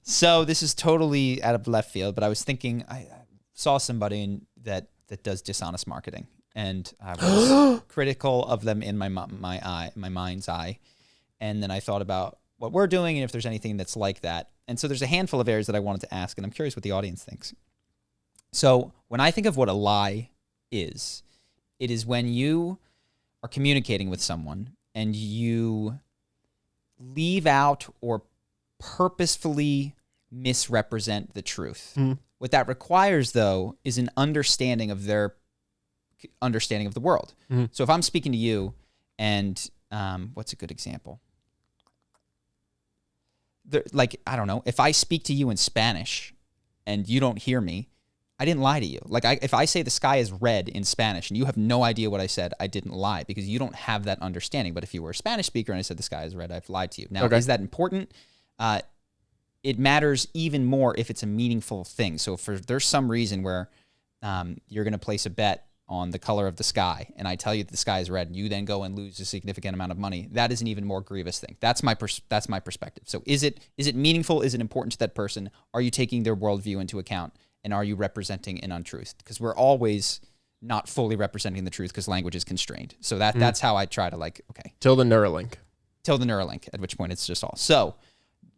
So this is totally out of left field, but I was thinking, I saw somebody that does dishonest marketing, and I was critical of them in my mind's eye. And then I thought about what we're doing and if there's anything that's like that. And so there's a handful of areas that I wanted to ask, and I'm curious what the audience thinks. So when I think of what a lie is, it is when you are communicating with someone and you leave out or purposefully misrepresent the truth. What that requires, though, is an understanding of their understanding of the world. So if I'm speaking to you and what's a good example? I don't know, if I speak to you in Spanish and you don't hear me, I didn't lie to you. If I say the sky is red in Spanish and you have no idea what I said, I didn't lie because you don't have that understanding. But if you were a Spanish speaker and I said the sky is red, I've lied to you. Now, is that important? It matters even more if it's a meaningful thing. So if there's some reason where you're going to place a bet on the color of the sky, and I tell you that the sky is red, and you then go and lose a significant amount of money, that is an even more grievous thing. That's my perspective. So is it meaningful? Is it important to that person? Are you taking their worldview into account? And are you representing an untruth? Because we're always not fully representing the truth because language is constrained. So that's how I try to Till the Neuralink, at which point it's just all. So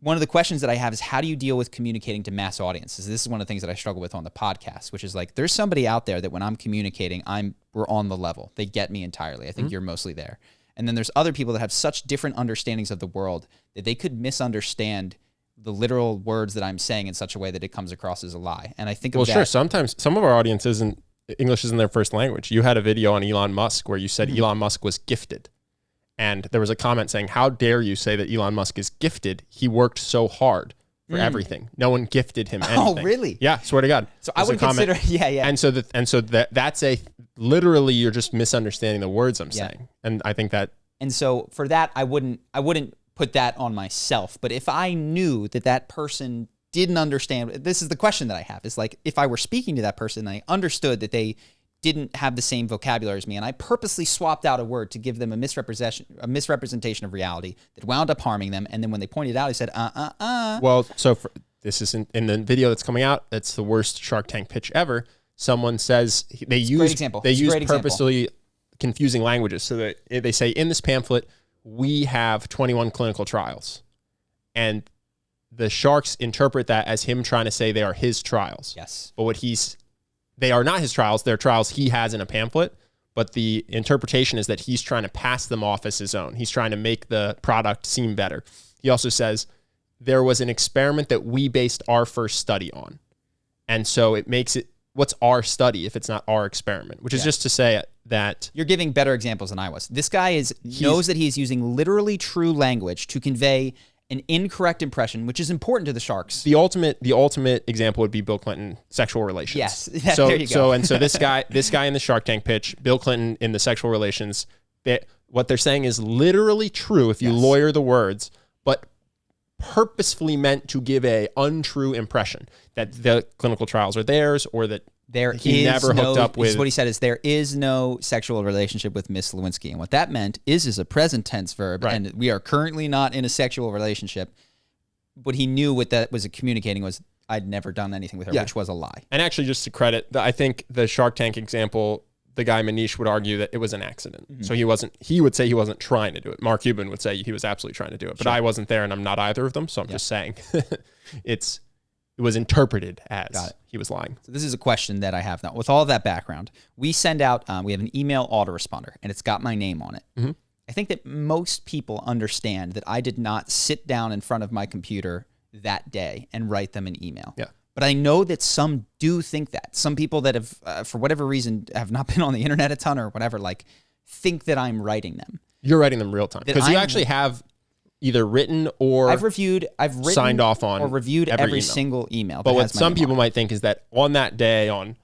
one of the questions that I have is, how do you deal with communicating to mass audiences? This is one of the things that I struggle with on the podcast, which is there's somebody out there that when I'm communicating, we're on the level. They get me entirely. I think you're mostly there. And then there's other people that have such different understandings of the world that they could misunderstand the literal words that I'm saying in such a way that it comes across as a lie. And I think sure. Sometimes some of our audience English isn't their first language. You had a video on Elon Musk where you said Elon Musk was gifted. And there was a comment saying, how dare you say that Elon Musk is gifted? He worked so hard for everything. No one gifted him anything. Oh, really? Yeah, swear to God. So I would consider, yeah. And so that's literally you're just misunderstanding the words I'm saying. And I think that. And so for that, I wouldn't put that on myself. But if I knew that person didn't understand, this is the question that I have, is if I were speaking to that person and I understood that they didn't have the same vocabulary as me, and I purposely swapped out a word to give them a misrepresentation of reality that wound up harming them, and then when they pointed out, I said, Well, so this is in the video that's coming out, that's the worst Shark Tank pitch ever. Someone says they use purposely confusing languages. So they say, in this pamphlet, we have 21 clinical trials. And the sharks interpret that as him trying to say they are his trials. Yes. But they are not his trials. They're trials he has in a pamphlet, but the interpretation is that he's trying to pass them off as his own. He's trying to make the product seem better. He also says, there was an experiment that we based our first study on. And so it makes it, what's our study if it's not our experiment? Which is just to say that... You're giving better examples than I was. This guy knows that he is using literally true language to convey an incorrect impression, which is important to the sharks. The ultimate example would be Bill Clinton sexual relations. Yes, there you go. So this guy in the Shark Tank pitch, Bill Clinton in the sexual relations, what they're saying is literally true if you lawyer the words, but purposefully meant to give a untrue impression that the clinical trials are theirs, or that he never hooked up with. What he said is, there is no sexual relationship with Miss Lewinsky. And what that meant is a present tense verb. Right. And we are currently not in a sexual relationship. What he knew what that was communicating was, I'd never done anything with her, which was a lie. And actually, just to credit, I think the Shark Tank example, the guy Manish would argue that it was an accident. Mm-hmm. So he would say he wasn't trying to do it. Mark Cuban would say he was absolutely trying to do it. But I wasn't there, and I'm not either of them. So I'm just saying it was interpreted as he was lying. So this is a question that I have now. With all of that background, we send out, we have an email autoresponder, and it's got my name on it. Mm-hmm. I think that most people understand that I did not sit down in front of my computer that day and write them an email. Yeah. But I know that some do think that. Some people that have, for whatever reason, have not been on the internet a ton or whatever, think that I'm writing them. You're writing them real time. Because you actually have either written or I've written signed off on or reviewed every single email. But what some people might think is that on that day, on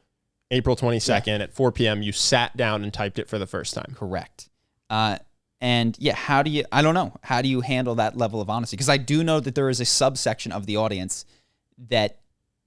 April 22nd at 4 p.m., you sat down and typed it for the first time. Correct. I don't know. How do you handle that level of honesty? Because I do know that there is a subsection of the audience that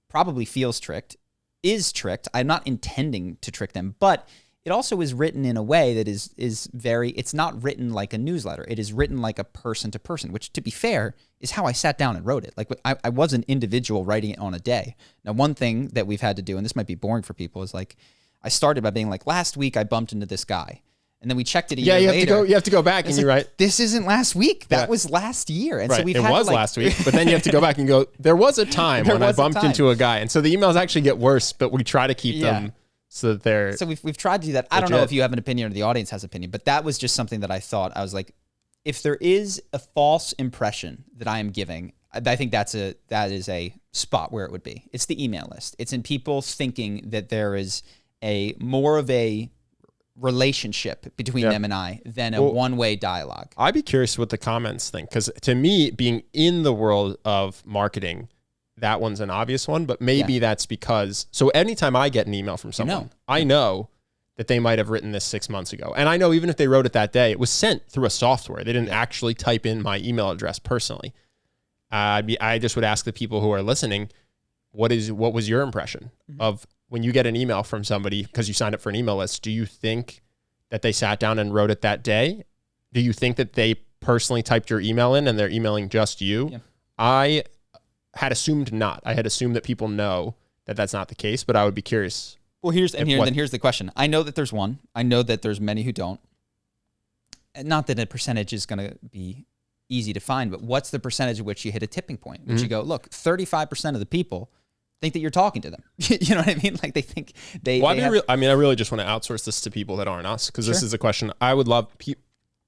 probably feels tricked, is tricked. I'm not intending to trick them, but it also is written in a way that is very, it's not written like a newsletter. It is written like a person to person, which, to be fair, is how I sat down and wrote it. Like, I was an individual writing it on a day. Now, one thing that we've had to do, and this might be boring for people, is like, I started by being like, last week I bumped into this guy. And then we checked it a year later. You have to go back and you write, this isn't last week. That was last year. And so we've it had was last week, but then you have to go back and go, there was a time when I bumped into a guy. And so the emails actually get worse, but we try to keep them so that they're... So we've tried to do that. I don't know if you have an opinion or the audience has an opinion, but that was just something that I thought. I was like, if there is a false impression that I am giving, I think that is a spot where it would be. It's the email list. It's in people thinking that there is more of a relationship between them and I than a one-way dialogue. I'd be curious what the comments think, because to me, being in the world of marketing, that one's an obvious one, but maybe that's because, so anytime I get an email from someone, I know that they might have written this 6 months ago. And I know even if they wrote it that day, it was sent through a software. They didn't actually type in my email address personally. I just would ask the people who are listening, what was your impression of when you get an email from somebody because you signed up for an email list? Do you think that they sat down and wrote it that day? Do you think that they personally typed your email in and they're emailing just you? Yeah. I had assumed not. I had assumed that people know that that's not the case, but I would be curious. Well, here's the question. I know that there's one. I know that there's many who don't. And not that a percentage is going to be easy to find, but what's the percentage at which you hit a tipping point? Which you go, look, 35% of the people think that you're talking to them. You know what I mean? Like they think they. Well, I really just want to outsource this to people that aren't us, because this is a question I would love.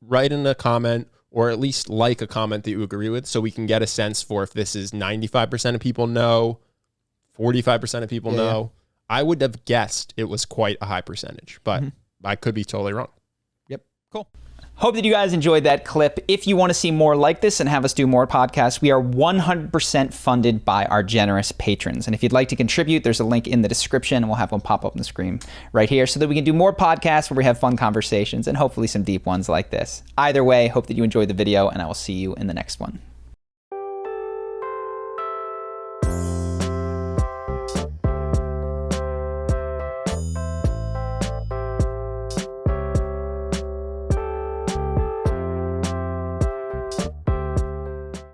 Write in a comment, or at least like a comment that you agree with, so we can get a sense for if this is 95% of people know, 45% of people know. I would have guessed it was quite a high percentage, but I could be totally wrong. Yep. Cool. Hope that you guys enjoyed that clip. If you want to see more like this and have us do more podcasts, we are 100% funded by our generous patrons. And if you'd like to contribute, there's a link in the description, and we'll have one pop up on the screen right here so that we can do more podcasts where we have fun conversations and hopefully some deep ones like this. Either way, hope that you enjoyed the video, and I will see you in the next one.